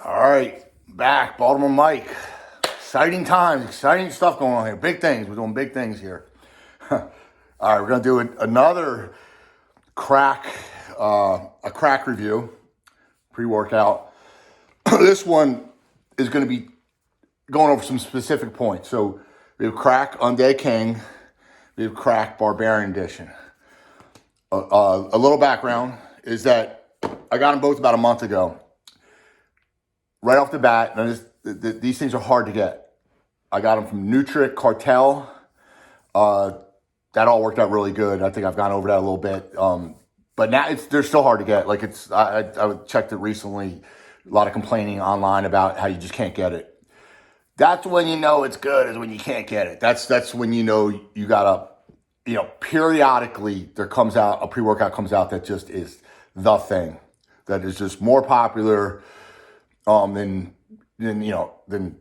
All right, back, Baltimore Mike. Exciting times, exciting stuff going on here. Big things. We're doing big things here. All right, we're gonna do another crack, a crack review, pre-workout. This one is going to be going over some specific points. So we have crack Undead King, we have crack Barbarian edition. A little background is that I got them both about a month ago. Right off the bat, and these things are hard to get. I got them from Nutric Cartel. That all worked out really good. I think I've gone over that a little bit. But now they're still hard to get. Like I checked it recently. A lot of complaining online about how you just can't get it. That's when you know it's good, is when you can't get it. That's when you know you gotta, periodically there comes out, a pre-workout comes out that just is the thing. That is just more popular than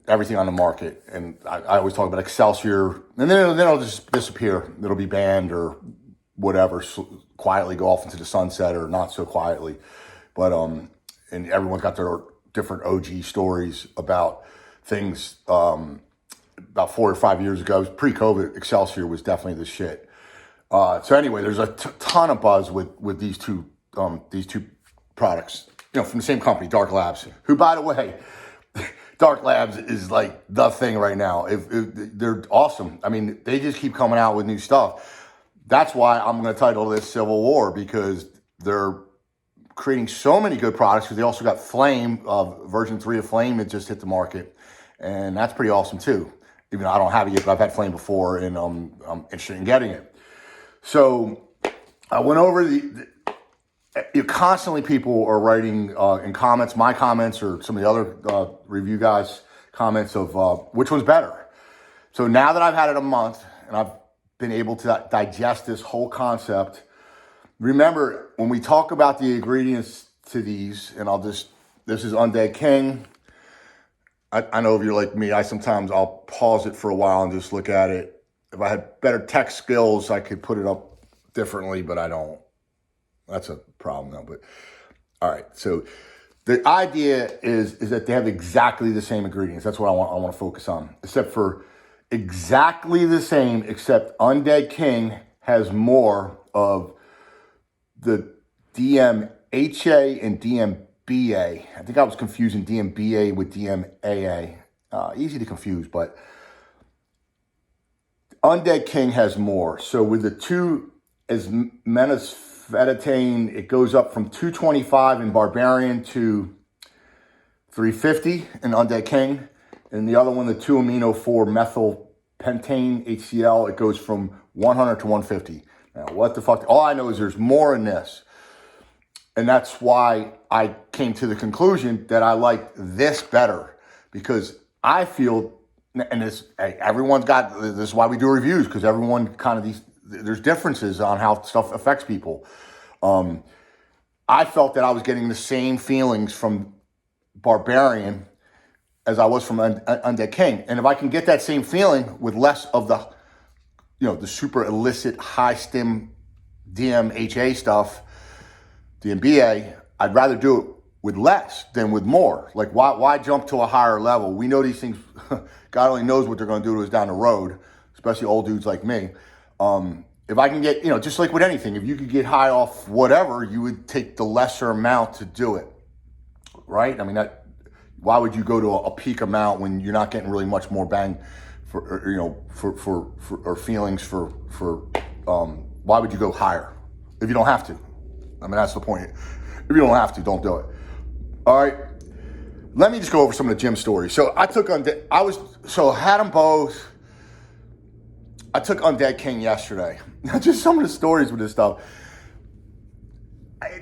everything on the market. And I always talk about Excelsior, and then it'll just disappear. It'll be banned or whatever, quietly go off into the sunset, or not so quietly. But and everyone's got their different OG stories about things. About 4 or 5 years ago, pre-COVID, Excelsior was definitely the shit. So anyway, there's a ton of buzz with these two products, from the same company, Dark Labs, who, by the way, Dark Labs is like the thing right now. If they're awesome. I mean, they just keep coming out with new stuff. That's why I'm going to title this Civil War, because they're creating so many good products. Because they also got Flame, version 3 of Flame that just hit the market, and that's pretty awesome too. Even though I don't have it yet, but I've had Flame before, and I'm interested in getting it. So I went over constantly people are writing in comments, my comments, or some of the other review guys' comments of which one's better. So now that I've had it a month and I've been able to digest this whole concept, remember when we talk about the ingredients to these, and this is Undead King. I know if you're like me, I'll pause it for a while and just look at it. If I had better tech skills, I could put it up differently, but I don't. That's a problem though. But all right, so the idea is that they have exactly the same ingredients. That's what I want to focus on. Except for exactly the same, except Undead King has more of the DMHA and DMBA. I think I was confusing DMBA with DMAA. Easy to confuse, but Undead King has more. So with the two as metasfetatane, it goes up from 225 in Barbarian to 350 in Undead King. And the other one, the 2-amino-4 methyl pentane HCl, it goes from 100 to 150. Now, what the fuck? All I know is there's more in this. And that's why I came to the conclusion that I like this better, because I feel, and everyone's got, this is why we do reviews, because everyone there's differences on how stuff affects people. I felt that I was getting the same feelings from Barbarian as I was from Undead King. And if I can get that same feeling with less of the, the super illicit high stim DMHA stuff, DMBA, I'd rather do it with less than with more. Like, why jump to a higher level? We know these things, God only knows what they're going to do to us down the road, especially old dudes like me. If I can get, just like with anything, if you could get high off whatever, you would take the lesser amount to do it, right? I mean, why would you go to a peak amount when you're not getting really much more bang for feelings for why would you go higher if you don't have to? I mean, that's the point. If you don't have to, don't do it. All right. Let me just go over some of the gym stories. So I had them both. I took Undead King yesterday. Just some of the stories with this stuff.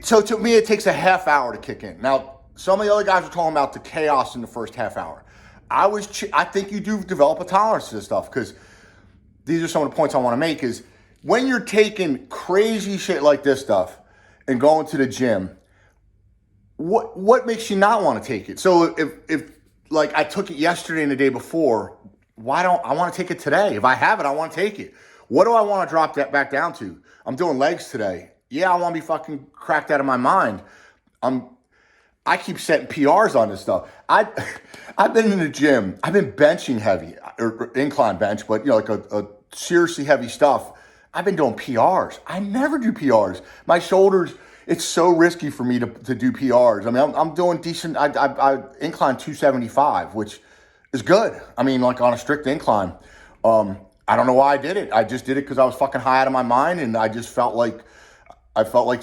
So to me, it takes a half hour to kick in. Now, some of the other guys were talking about the chaos in the first half hour. I think you do develop a tolerance to this stuff, because these are some of the points I want to make. Is when you're taking crazy shit like this stuff and going to the gym, what makes you not want to take it? So if like I took it yesterday and the day before, why don't I want to take it today? If I have it, I want to take it. What do I want to drop that back down to? I'm doing legs today. Yeah, I want to be fucking cracked out of my mind. I keep setting PRs on this stuff. I've been in the gym. I've been benching heavy or incline bench, but like a seriously heavy stuff. I've been doing PRs. I never do PRs. My shoulders. It's so risky for me to do PRs. I mean, I'm doing decent. I incline 275, which is good. I mean, like on a strict incline. I don't know why I did it. I just did it because I was fucking high out of my mind, and I just felt like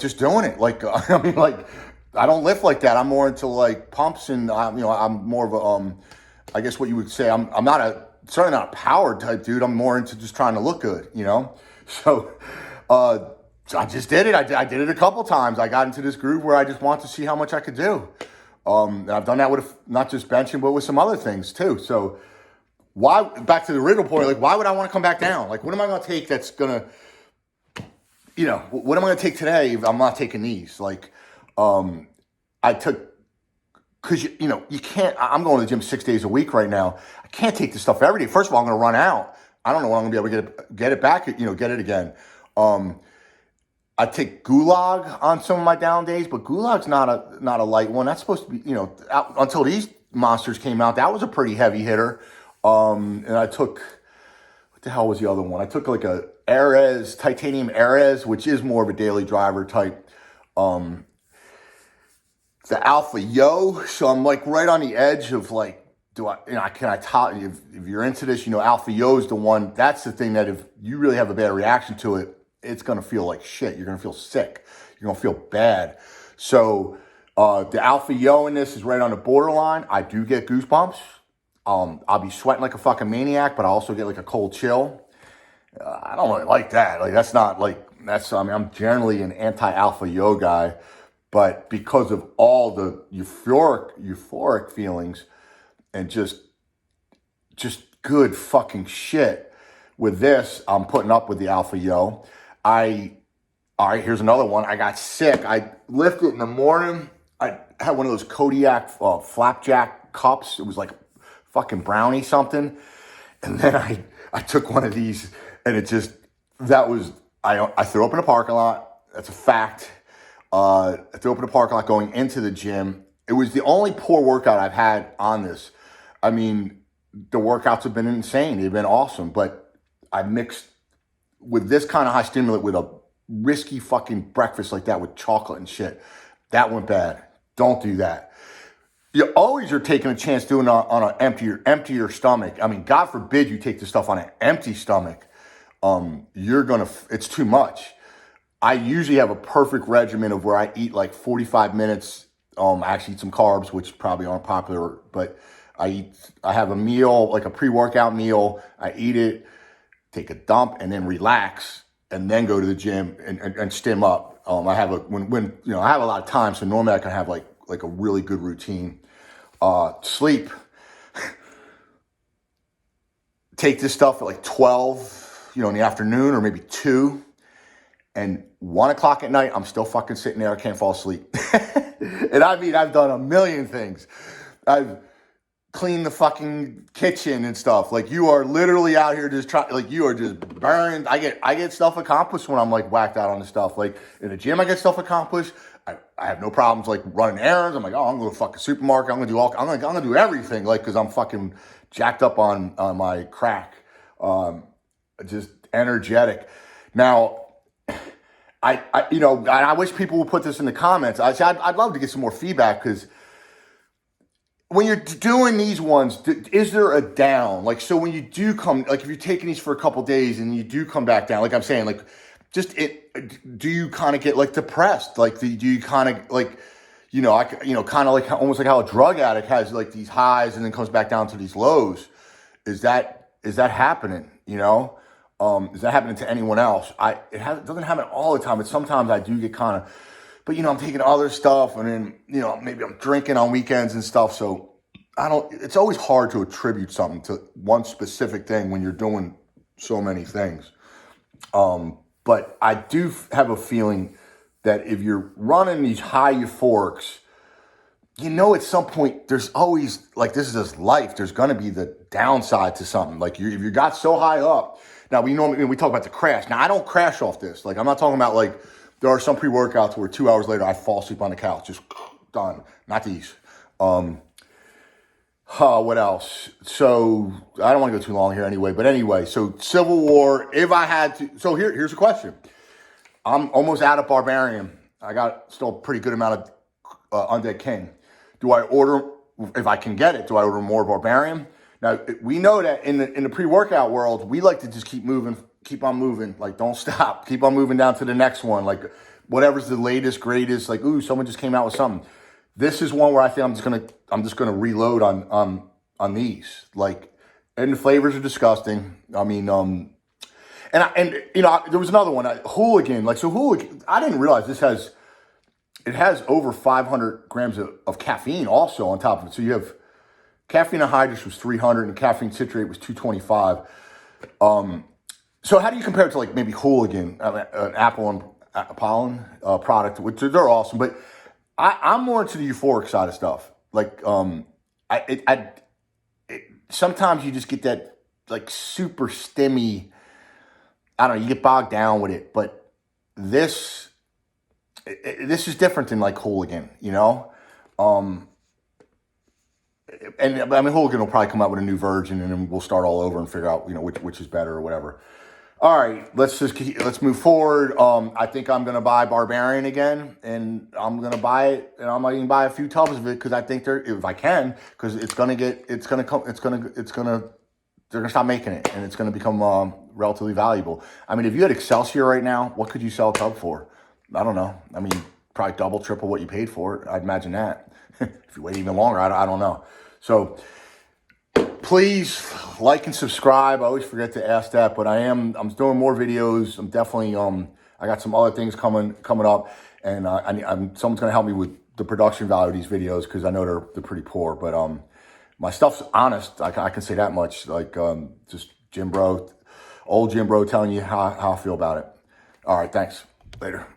just doing it. Like I mean, like I don't lift like that. I'm more into like pumps, and I'm more of a I guess what you would say. I'm certainly not a power type dude. I'm more into just trying to look good, So, so I just did it. I did it a couple times. I got into this groove where I just want to see how much I could do. And I've done that with not just benching, but with some other things too. So why, back to the original point, like why would I want to come back down? Like what am I going to take that's going to, what am I going to take today if I'm not taking these? Like I took, because, you can't, I'm going to the gym 6 days a week right now. I can't take this stuff every day. First of all, I'm going to run out. I don't know when I'm going to be able to get it back, get it again. I take gulag on some of my down days, but gulag's not a light one. That's supposed to be, until these monsters came out, that was a pretty heavy hitter. And I took, what the hell was the other one? I took like a Ares, titanium Ares, which is more of a daily driver type. The Alpha Yo. So I'm like right on the edge of like, can I top, if you're into this, Alpha Yo is the one, that's the thing that if you really have a bad reaction to it, it's going to feel like shit. You're going to feel sick. You're going to feel bad. So the Alpha Yo in this is right on the borderline. I do get goosebumps. I'll be sweating like a fucking maniac, but I also get like a cold chill. I don't really like that. Like I'm generally an anti-Alpha Yo guy, but because of all the euphoric feelings and just good fucking shit with this, I'm putting up with the Alpha Yo. All right, here's another one. I got sick. I lifted in the morning. I had one of those Kodiak flapjack cups. It was like fucking brownie something. And then I took one of these, and it just, I threw up in a parking lot. That's a fact. I threw up in a parking lot going into the gym. It was the only poor workout I've had on this. I mean, the workouts have been insane. They've been awesome, but I mixed with this kind of high stimulant with a risky fucking breakfast like that with chocolate and shit. That went bad. Don't do that. You always are taking a chance doing it on an emptier stomach. I mean, God forbid you take this stuff on an empty stomach. It's too much. I usually have a perfect regimen of where I eat like 45 minutes. I actually eat some carbs, which probably aren't popular, but I have a meal, like a pre-workout meal. I eat it, take a dump, and then relax, and then go to the gym and stim up. I have I have a lot of time, so normally I can have like a really good routine. Sleep. Take this stuff at like 12, in the afternoon, or maybe 2, and 1 o'clock at night, I'm still fucking sitting there. I can't fall asleep. And I mean, I've done a million things. I've cleaned the fucking kitchen and stuff. Like, you are literally out here just trying, like, you are just burned. I get stuff accomplished when I'm like whacked out on the stuff. Like in the gym, I get stuff accomplished. I have no problems like running errands. I'm like, I'm going to fucking supermarket. I'm gonna do everything, like, because I'm fucking jacked up on my crack. Just energetic. Now, I wish people would put this in the comments. I'd love to get some more feedback, because when you're doing these ones, is there a down? Like, so when you do come, like if you're taking these for a couple days and you do come back down, like I'm saying, like, do you kind of get like depressed? Like, do you kind of like, kind of like almost like how a drug addict has like these highs and then comes back down to these lows? Is that happening? Is that happening to anyone else? It doesn't happen all the time, but sometimes I do get kind of, but I'm taking other stuff, and then, maybe I'm drinking on weekends and stuff. So it's always hard to attribute something to one specific thing when you're doing so many things. But I do have a feeling that if you're running these high euphorics, at some point there's always, like, this is just life. There's going to be the downside to something. Like, if you got so high up, now we talk about the crash. Now I don't crash off this. Like, I'm not talking about like, there are some pre-workouts where 2 hours later I fall asleep on the couch, just done. Not these. What else? So I don't want to go too long here anyway. But anyway, so Civil War. If I had to, so here's a question. I'm almost out of Barbarian. I got still a pretty good amount of Undead King. Do I order, if I can get it, do I order more Barbarian? Now, we know that in the pre-workout world, we like to just keep moving, keep on moving. Like, don't stop. Keep on moving down to the next one. Like, whatever's the latest, greatest. Like, ooh, someone just came out with something. This is one where I think I'm just gonna reload on these. Like, and the flavors are disgusting. I mean, and you know, there was another one, Hooligan. Like, so Hooligan, I didn't realize it has over 500 grams of caffeine also on top of it. So you have caffeine anhydrous was 300 and caffeine citrate was 225. So how do you compare it to like maybe Hooligan, an apple and pollen product, which they're awesome, but I'm more into the euphoric side of stuff. Like, sometimes you just get that like super stimmy. I don't know. You get bogged down with it, but this is different than like Hooligan, you know. And I mean, Hooligan will probably come out with a new version, and then we'll start all over and figure out, you know, which is better or whatever. All right, let's move forward. I think I'm gonna buy Barbarian again, and I'm gonna buy it, and I might even buy a few tubs of it because I think if I can, because they're gonna stop making it, and it's gonna become relatively valuable. I mean, if you had Excelsior right now, what could you sell a tub for? I don't know. I mean, probably double, triple what you paid for it. I'd imagine that. If you wait even longer, I don't know. So please like and subscribe. I always forget to ask that, but I'm doing more videos. I'm definitely I got some other things coming up, and someone's gonna help me with the production value of these videos because I know they're pretty poor. But my stuff's honest. I can say that much. Like just old Jim Bro telling you how I feel about it. All right, thanks. Later.